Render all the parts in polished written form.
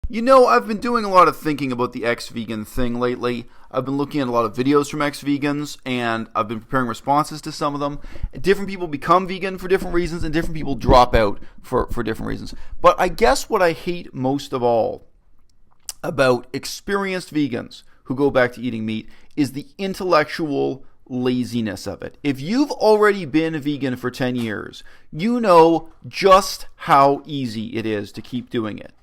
You know, I've been doing a lot of thinking about the ex-vegan thing lately. I've been looking at a lot of videos from ex-vegans, and I've been preparing responses to some of them. Different people become vegan for different reasons, and different people drop out for different reasons. But I guess what I hate most of all about experienced vegans who go back to eating meat is the intellectual laziness of it. If you've already been vegan for 10 years, you know just how easy it is to keep doing it.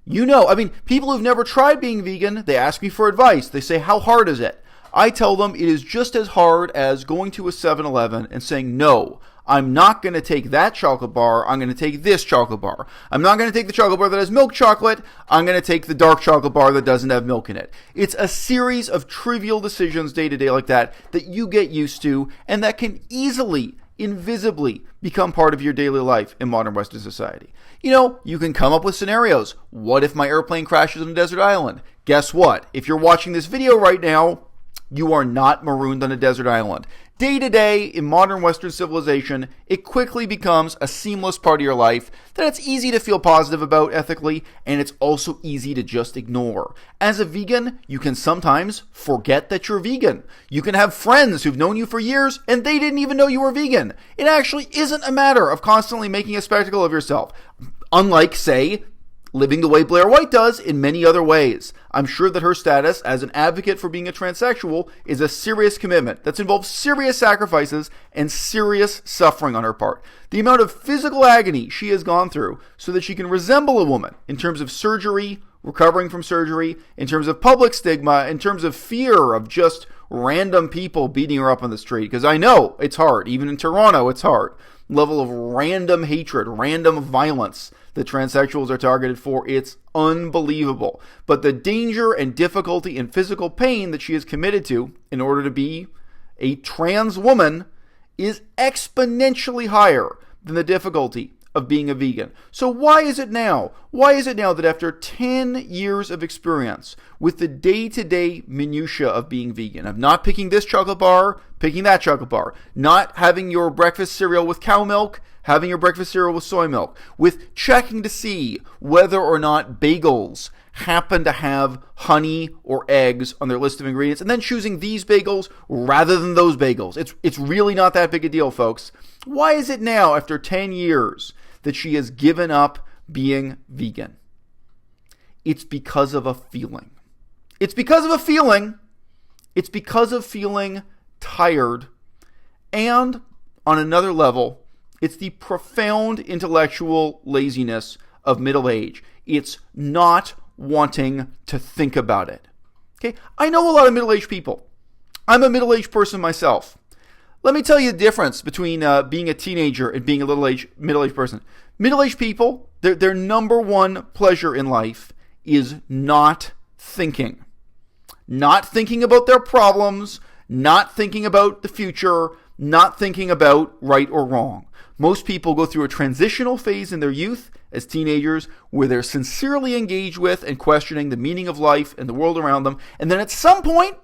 You know, people who've never tried being vegan, they ask me for advice. They say, how hard is it? I tell them it is just as hard as going to a 7-Eleven and saying, no, I'm not going to take that chocolate bar. I'm going to take this chocolate bar. I'm not going to take the chocolate bar that has milk chocolate. I'm going to take the dark chocolate bar that doesn't have milk in it. It's a series of trivial decisions day to day like that you get used to and that can easily, invisibly become part of your daily life in modern Western society. You know, you can come up with scenarios. What if my airplane crashes on a desert island? Guess what? If you're watching this video right now, you are not marooned on a desert island. Day to day, in modern Western civilization, it quickly becomes a seamless part of your life that it's easy to feel positive about ethically, and it's also easy to just ignore. As a vegan, you can sometimes forget that you're vegan. You can have friends who've known you for years, and they didn't even know you were vegan. It actually isn't a matter of constantly making a spectacle of yourself. Unlike, say, living the way Blaire White does in many other ways. I'm sure that her status as an advocate for being a transsexual is a serious commitment that's involved serious sacrifices and serious suffering on her part. The amount of physical agony she has gone through so that she can resemble a woman in terms of surgery, recovering from surgery, in terms of public stigma, in terms of fear of just random people beating her up on the street. Because I know it's hard. Even in Toronto, it's hard. Level of random hatred, random violence that transsexuals are targeted for, it's unbelievable. But the danger and difficulty and physical pain that she is committed to in order to be a trans woman is exponentially higher than the difficulty of being a vegan. So why is it now? Why is it now that after 10 years of experience with the day-to-day minutia of being vegan, of not picking this chocolate bar, picking that chocolate bar, not having your breakfast cereal with cow milk, having your breakfast cereal with soy milk, with checking to see whether or not bagels happen to have honey or eggs on their list of ingredients, and then choosing these bagels rather than those bagels. It's really not that big a deal, folks. Why is it now, after 10 years, that she has given up being vegan? It's because of a feeling. It's because of a feeling. It's because of feeling tired. And on another level, it's the profound intellectual laziness of middle age. It's not wanting to think about it. Okay, I know a lot of middle-aged people. I'm a middle-aged person myself. Let me tell you the difference between being a teenager and being a middle-aged person. Middle-aged people, their number one pleasure in life is not thinking. Not thinking about their problems, not thinking about the future, not thinking about right or wrong. Most people go through a transitional phase in their youth as teenagers where they're sincerely engaged with and questioning the meaning of life and the world around them. And then at some point,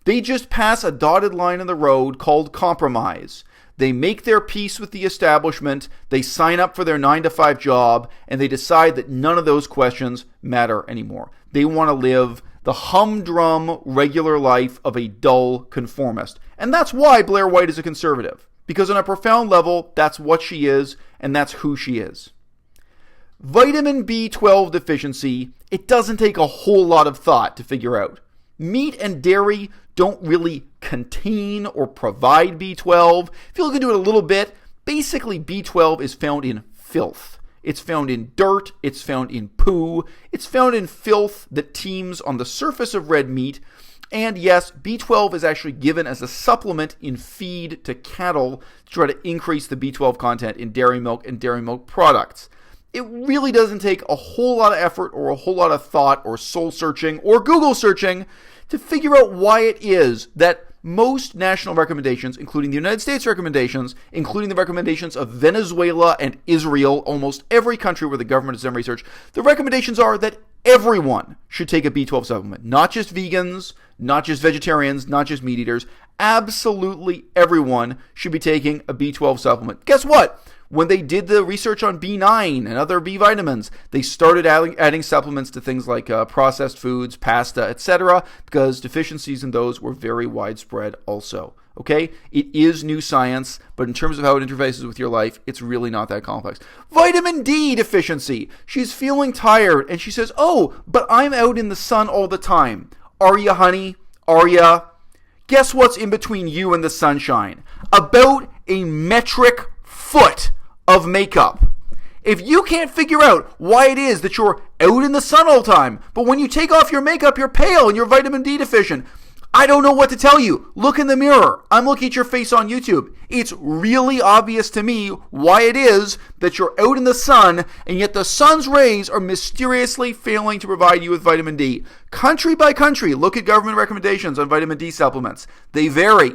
they just pass a dotted line in the road called compromise. They make their peace with the establishment, they sign up for their 9-to-5 job, and they decide that none of those questions matter anymore. They want to live the humdrum, regular life of a dull conformist. And that's why Blaire White is a conservative. Because on a profound level, that's what she is, and that's who she is. Vitamin B12 deficiency, it doesn't take a whole lot of thought to figure out. Meat and dairy don't really contain or provide B12. If you look into it a little bit, basically B12 is found in filth. It's found in dirt, it's found in poo, it's found in filth that teems on the surface of red meat. And yes, B12 is actually given as a supplement in feed to cattle to try to increase the B12 content in dairy milk and dairy milk products. It really doesn't take a whole lot of effort or a whole lot of thought or soul searching or Google searching to figure out why it is that most national recommendations, including the United States recommendations, including the recommendations of Venezuela and Israel, almost every country where the government has done research, the recommendations are that everyone should take a B12 supplement. Not just vegans, not just vegetarians, not just meat eaters. Absolutely everyone should be taking a B12 supplement. Guess what? When they did the research on B9 and other B vitamins, they started adding supplements to things like processed foods, pasta, etc., because deficiencies in those were very widespread also. Okay? It is new science, but in terms of how it interfaces with your life, it's really not that complex. Vitamin D deficiency. She's feeling tired, and she says, oh, but I'm out in the sun all the time. Are ya, honey? Are ya? Guess what's in between you and the sunshine? About a metric foot of makeup. If you can't figure out why it is that you're out in the sun all the time, but when you take off your makeup, you're pale and you're vitamin D deficient, I don't know what to tell you. Look in the mirror. I'm looking at your face on YouTube. It's really obvious to me why it is that you're out in the sun, and yet the sun's rays are mysteriously failing to provide you with vitamin D. Country by country, look at government recommendations on vitamin D supplements. They vary.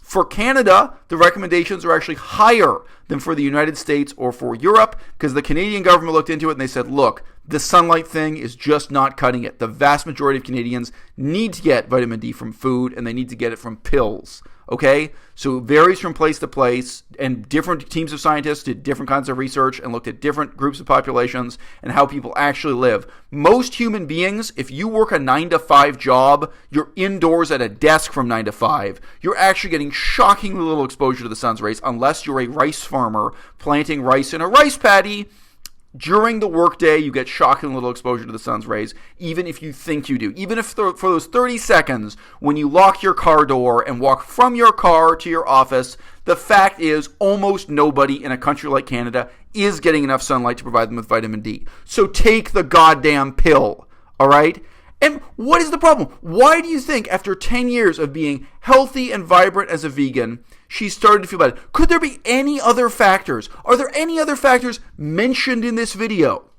For Canada, the recommendations are actually higher than for the United States or for Europe, because the Canadian government looked into it and they said, look, the sunlight thing is just not cutting it. The vast majority of Canadians need to get vitamin D from food, and they need to get it from pills. Okay? So it varies from place to place, and different teams of scientists did different kinds of research and looked at different groups of populations and how people actually live. Most human beings, if you work a 9-to-5 job, you're indoors at a desk from 9 to 5. You're actually getting shockingly little exposure to the sun's rays unless you're a rice farmer planting rice in a rice paddy. During the workday, you get shocking little exposure to the sun's rays, even if you think you do. Even if for those 30 seconds when you lock your car door and walk from your car to your office, the fact is almost nobody in a country like Canada is getting enough sunlight to provide them with vitamin D. So take the goddamn pill, all right? And what is the problem? Why do you think after 10 years of being healthy and vibrant as a vegan, she started to feel bad? Could there be any other factors? Are there any other factors mentioned in this video?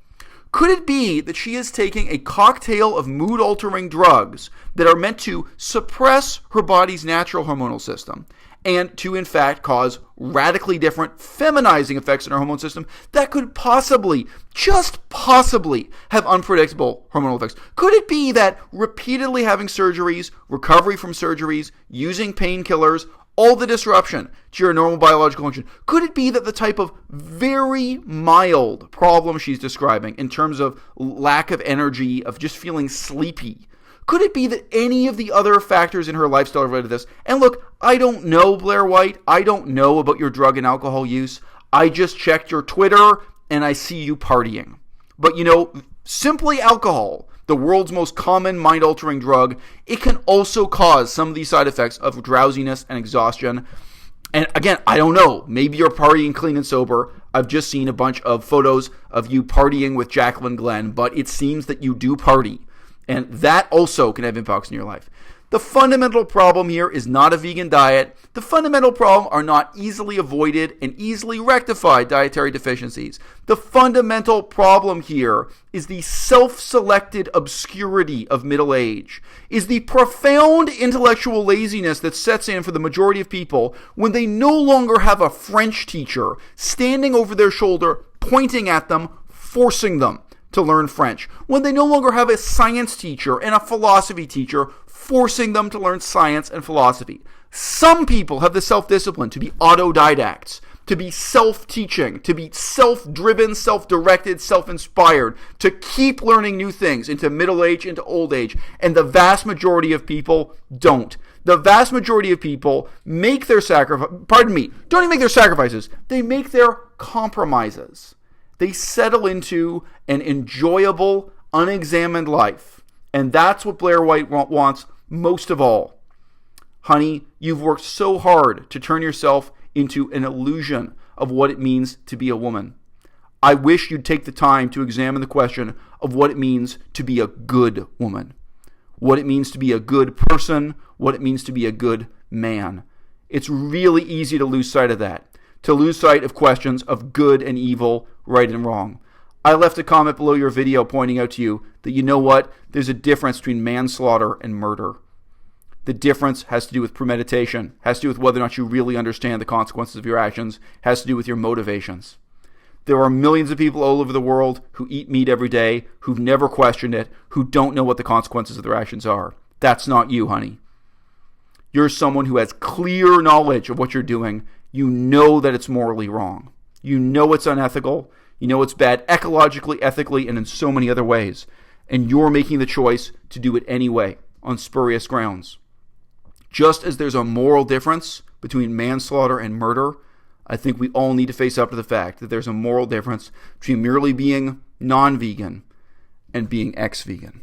Could it be that she is taking a cocktail of mood-altering drugs that are meant to suppress her body's natural hormonal system and to, in fact, cause radically different feminizing effects in our hormone system that could possibly, just possibly, have unpredictable hormonal effects? Could it be that repeatedly having surgeries, recovery from surgeries, using painkillers, all the disruption to your normal biological function, could it be that the type of very mild problem she's describing in terms of lack of energy, of just feeling sleepy, could it be that any of the other factors in her lifestyle are related to this? And look, I don't know, Blaire White. I don't know about your drug and alcohol use. I just checked your Twitter and I see you partying. But you know, simply alcohol, the world's most common mind-altering drug, it can also cause some of these side effects of drowsiness and exhaustion. And again, I don't know. Maybe you're partying clean and sober. I've just seen a bunch of photos of you partying with Jacqueline Glenn, but it seems that you do party. And that also can have impacts in your life. The fundamental problem here is not a vegan diet. The fundamental problem are not easily avoided and easily rectified dietary deficiencies. The fundamental problem here is the self-selected obscurity of middle age, is the profound intellectual laziness that sets in for the majority of people when they no longer have a French teacher standing over their shoulder, pointing at them, forcing them to learn French, when they no longer have a science teacher and a philosophy teacher forcing them to learn science and philosophy. Some people have the self-discipline to be autodidacts, to be self-teaching, to be self-driven, self-directed, self-inspired, to keep learning new things into middle age, into old age, and the vast majority of people don't. The vast majority of people make their don't even make their sacrifices, they make their compromises. They settle into an enjoyable, unexamined life. And that's what Blaire White wants most of all. Honey, you've worked so hard to turn yourself into an illusion of what it means to be a woman. I wish you'd take the time to examine the question of what it means to be a good woman, what it means to be a good person, what it means to be a good man. It's really easy to lose sight of that, to lose sight of questions of good and evil, right and wrong. I left a comment below your video pointing out to you that, you know what, there's a difference between manslaughter and murder. The difference has to do with premeditation, has to do with whether or not you really understand the consequences of your actions, has to do with your motivations. There are millions of people all over the world who eat meat every day, who've never questioned it, who don't know what the consequences of their actions are. That's not you, honey. You're someone who has clear knowledge of what you're doing. You know that it's morally wrong. You know it's unethical. You know it's bad ecologically, ethically, and in so many other ways. And you're making the choice to do it anyway on spurious grounds. Just as there's a moral difference between manslaughter and murder, I think we all need to face up to the fact that there's a moral difference between merely being non-vegan and being ex-vegan.